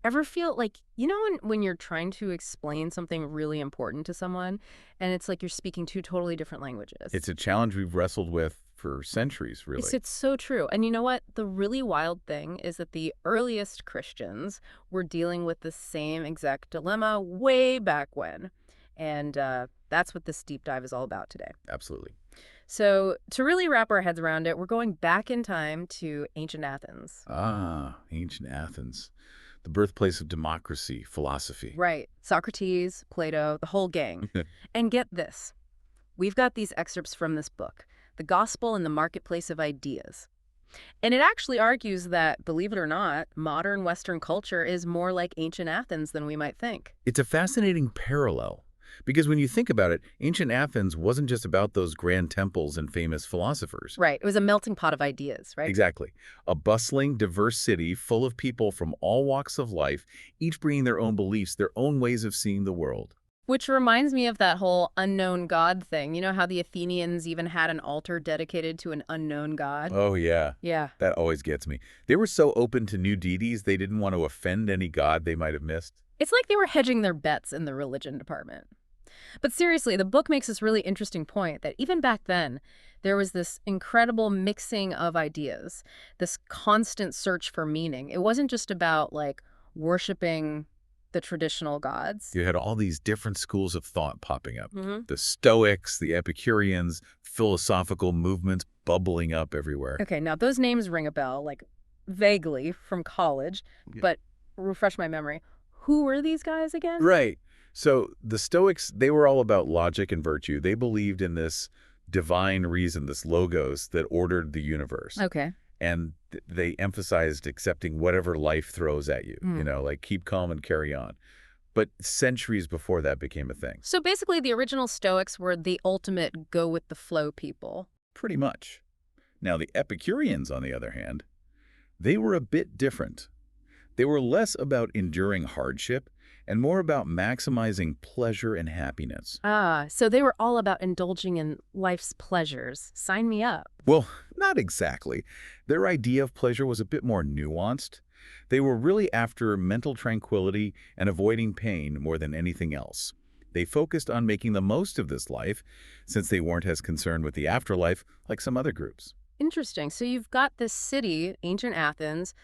Ever feel like, when you're trying to explain something really important to someone and it's like you're speaking two totally different languages? It's a challenge we've wrestled with for centuries, It's, really. it's so true. And you know what? The really wild thing is that the earliest Christians were dealing with the same exact dilemma way back when. And that's what this deep dive is all about today. Absolutely. So to really wrap our heads around it, we're going back in time to ancient Athens. Ah, ancient Athens, the birthplace of democracy, philosophy. Right. Socrates, Plato, the whole gang. And get this. We've got these excerpts from this book, The Gospel and the Marketplace of Ideas. And it actually argues that, believe it or not, modern Western culture is more like ancient Athens than we might think. It's a fascinating parallel because when you think about it, ancient Athens wasn't just about those grand temples and famous philosophers. Right. It was a melting pot of ideas, right? Exactly. A bustling, diverse city full of people from all walks of life, each bringing their own beliefs, their own ways of seeing the world. Which reminds me of that whole unknown god thing. You know how the Athenians even had an altar dedicated to an unknown god? Oh, yeah. Yeah. That always gets me. They were so open to new deities, they didn't want to offend any god they might have missed. It's like they were hedging their bets in the religion department. But seriously, the book makes this really interesting point that even back then, there was this incredible mixing of ideas, this constant search for meaning. It wasn't just about, like, worshiping the traditional gods. You had all these different schools of thought popping up. Hmm. The Stoics, the Epicureans, philosophical movements bubbling up everywhere. Okay, now those names ring a bell, like, vaguely from college, Yeah. but refresh my memory. Who were these guys again? Right. So the Stoics, they were all about logic and virtue. They believed in this divine reason, this logos that ordered the universe. Okay. And they emphasized accepting whatever life throws at you, like keep calm and carry on. But centuries before that became a thing. So basically, the original Stoics were the ultimate go-with-the-flow people. Pretty much. Now, the Epicureans, on the other hand, they were a bit different. They were less about enduring hardship and more about maximizing pleasure and happiness. Ah, so they were all about indulging in life's pleasures. Sign me up. Well, not exactly. Their idea of pleasure was a bit more nuanced. They were really after mental tranquility and avoiding pain more than anything else. They focused on making the most of this life, since they weren't as concerned with the afterlife like some other groups. Interesting. So you've got this city, ancient Athens,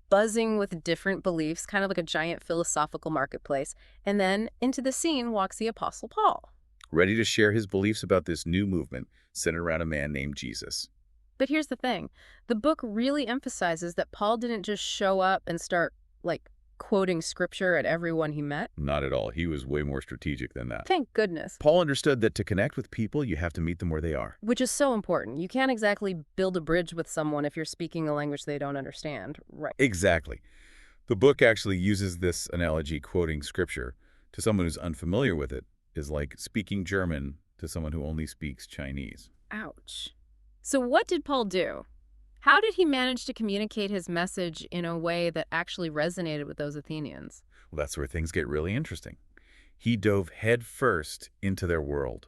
buzzing with different beliefs, kind of like a giant philosophical marketplace. And then into the scene walks the Apostle Paul. Ready to share his beliefs about this new movement centered around a man named Jesus. But here's the thing. The book really emphasizes that Paul didn't just show up and start, like, quoting scripture at everyone he met. Not at all. He was way more strategic than that. Thank goodness. Paul understood that to connect with people, you have to meet them where they are. Which is so important. You can't exactly build a bridge with someone if you're speaking a language they don't understand. Right. Exactly. The book actually uses this analogy, quoting scripture, to someone who's unfamiliar with it, is like speaking German to someone who only speaks Chinese. Ouch. So what did Paul do? How did he manage to communicate his message in a way that actually resonated with those Athenians? Well, that's where things get really interesting. He dove headfirst into their world.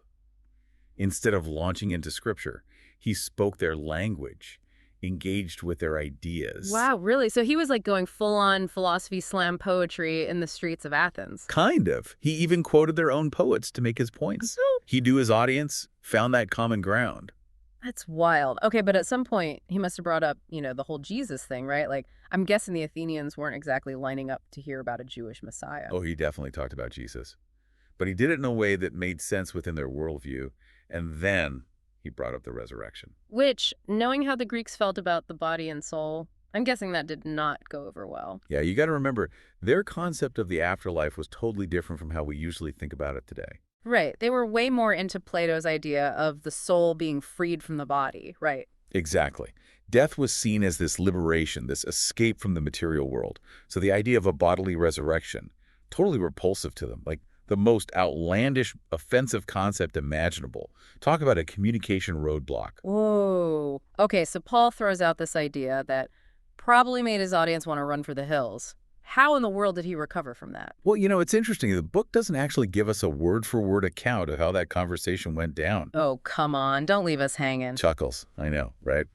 Instead of launching into scripture, he spoke their language, engaged with their ideas. Wow, really? So he was like going full-on philosophy slam poetry in the streets of Athens. Kind of. He even quoted their own poets to make his points. He knew his audience, found that common ground. That's wild. Okay, but at some point, he must have brought up, the whole Jesus thing, right? Like, I'm guessing the Athenians weren't exactly lining up to hear about a Jewish Messiah. Oh, he definitely talked about Jesus. But he did it in a way that made sense within their worldview, and then he brought up the resurrection. Which, knowing how the Greeks felt about the body and soul, I'm guessing that did not go over well. Yeah, you got to remember, their concept of the afterlife was totally different from how we usually think about it today. Right. They were way more into Plato's idea of the soul being freed from the body, right? Exactly. Death was seen as this liberation, this escape from the material world. So the idea of a bodily resurrection, totally repulsive to them, like the most outlandish, offensive concept imaginable. Talk about a communication roadblock. Whoa. Okay, so Paul throws out this idea that probably made his audience want to run for the hills. How in the world did he recover from that? Well, it's interesting. The book doesn't actually give us a word-for-word account of how that conversation went down. Oh, come on. Don't leave us hanging. Chuckles, I know, right?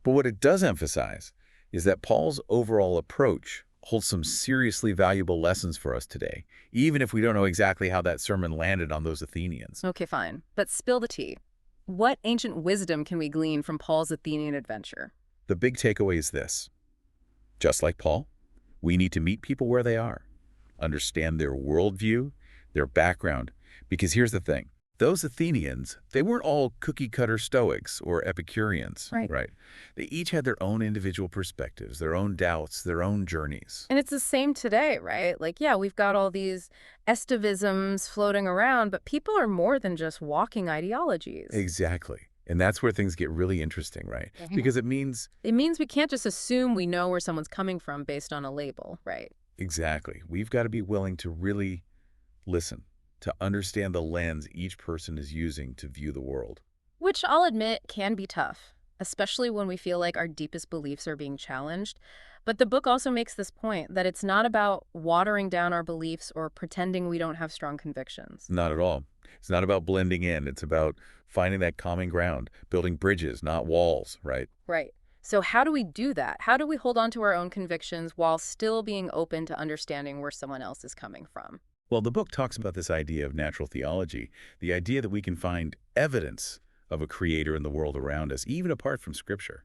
But what it does emphasize is that Paul's overall approach holds some seriously valuable lessons for us today, even if we don't know exactly how that sermon landed on those Athenians. Okay, fine. But spill the tea. What ancient wisdom can we glean from Paul's Athenian adventure? The big takeaway is this. Just like Paul, we need to meet people where they are, understand their worldview, their background, because here's the thing. Those Athenians, they weren't all cookie-cutter Stoics or Epicureans, Right. They each had their own individual perspectives, their own doubts, their own journeys. And it's the same today, right? Like, yeah, we've got all these estivisms floating around, but people are more than just walking ideologies. Exactly. And that's where things get really interesting, right? Mhm. Because it means, We can't just assume we know where someone's coming from based on a label, right? exactly, we've got to be willing to really listen, to understand the lens each person is using to view the world. Which I'll admit can be tough, especially when we feel like our deepest beliefs are being challenged. But the book also makes this point that it's not about watering down our beliefs or pretending we don't have strong convictions. Not at all. It's not about blending in. It's about finding that common ground, building bridges, not walls, right? Right. So how do we do that? How do we hold on to our own convictions while still being open to understanding where someone else is coming from? Well, the book talks about this idea of natural theology, the idea that we can find evidence of a creator in the world around us, even apart from Scripture.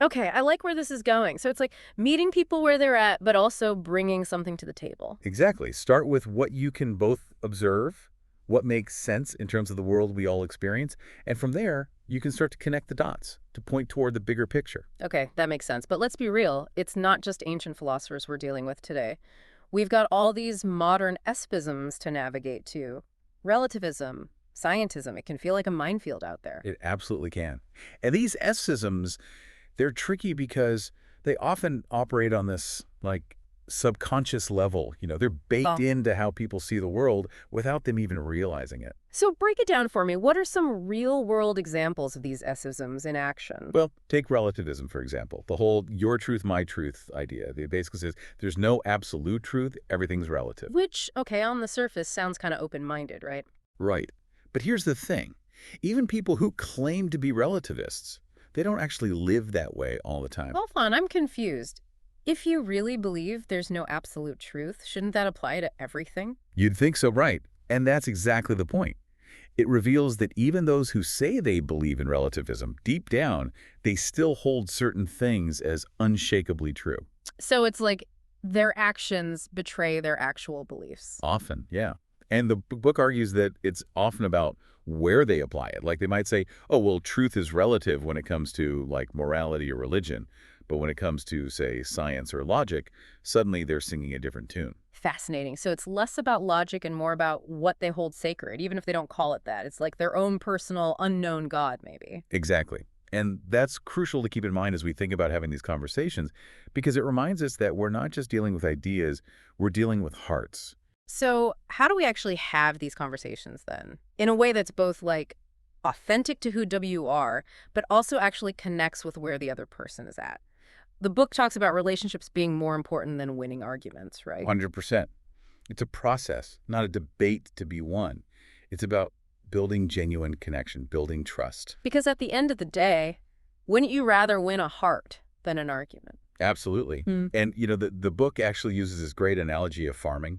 Okay, I like where this is going. So it's like meeting people where they're at, but also bringing something to the table. Exactly. Start with what you can both observe, what makes sense in terms of the world we all experience, and from there, you can start to connect the dots, to point toward the bigger picture. Okay, that makes sense. But let's be real. It's not just ancient philosophers we're dealing with today. We've got all these modern espisms to navigate too. Relativism, scientism, it can feel like a minefield out there. It absolutely can. And these S-isms, they're tricky because they often operate on this, like, subconscious level. They're baked Oh. into how people see the world without them even realizing it. So break it down for me. What are some real-world examples of these esisms in action? Well, take relativism, for example. The whole your truth, my truth idea. It basically says there's no absolute truth, everything's relative. Which, okay, on the surface sounds kind of open-minded, right? Right. But here's the thing. Even people who claim to be relativists, they don't actually live that way all the time. Hold on, I'm confused. If you really believe there's no absolute truth, shouldn't that apply to everything? You'd think so, right? And that's exactly the point. It reveals that even those who say they believe in relativism, deep down, they still hold certain things as unshakably true. So it's like their actions betray their actual beliefs. Often, yeah. And the book argues that it's often about where they apply it. Like they might say, oh, well, truth is relative when it comes to like morality or religion. But when it comes to, say, science or logic, suddenly they're singing a different tune. Fascinating. So it's less about logic and more about what they hold sacred, even if they don't call it that. It's like their own personal unknown God, maybe. Exactly. And that's crucial to keep in mind as we think about having these conversations, because it reminds us that we're not just dealing with ideas, we're dealing with hearts. So how do we actually have these conversations then? In a way that's both like authentic to who you are, but also actually connects with where the other person is at. The book talks about relationships being more important than winning arguments, right? 100%. It's a process, not a debate to be won. It's about building genuine connection, building trust. Because at the end of the day, wouldn't you rather win a heart than an argument? Absolutely. Hmm. And, the book actually uses this great analogy of farming.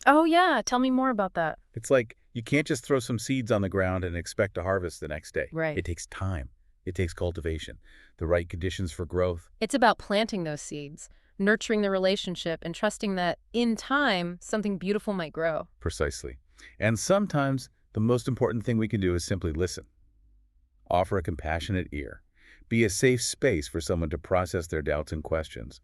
Oh, yeah. Tell me more about that. It's like you can't just throw some seeds on the ground and expect to harvest the next day. Right. It takes time. It takes cultivation, the right conditions for growth. It's about planting those seeds, nurturing the relationship, and trusting that in time, something beautiful might grow. Precisely. And sometimes the most important thing we can do is simply listen. Offer a compassionate ear. Be a safe space for someone to process their doubts and questions.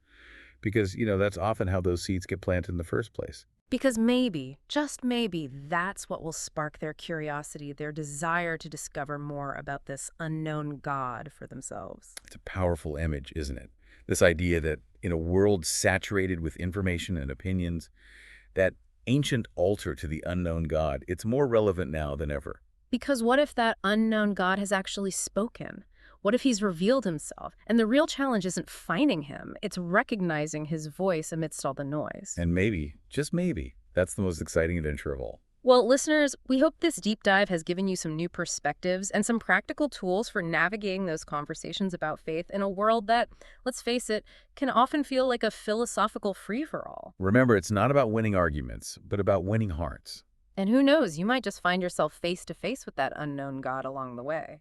Because, that's often how those seeds get planted in the first place. Because maybe, just maybe, that's what will spark their curiosity, their desire to discover more about this unknown God for themselves. It's a powerful image, isn't it? This idea that in a world saturated with information and opinions, that ancient altar to the unknown God, it's more relevant now than ever. Because what if that unknown God has actually spoken? What if he's revealed himself? And the real challenge isn't finding him, it's recognizing his voice amidst all the noise. And maybe, just maybe, that's the most exciting adventure of all. Well, listeners, we hope this deep dive has given you some new perspectives and some practical tools for navigating those conversations about faith in a world that, let's face it, can often feel like a philosophical free-for-all. Remember, it's not about winning arguments, but about winning hearts. And who knows, you might just find yourself face to face with that unknown God along the way.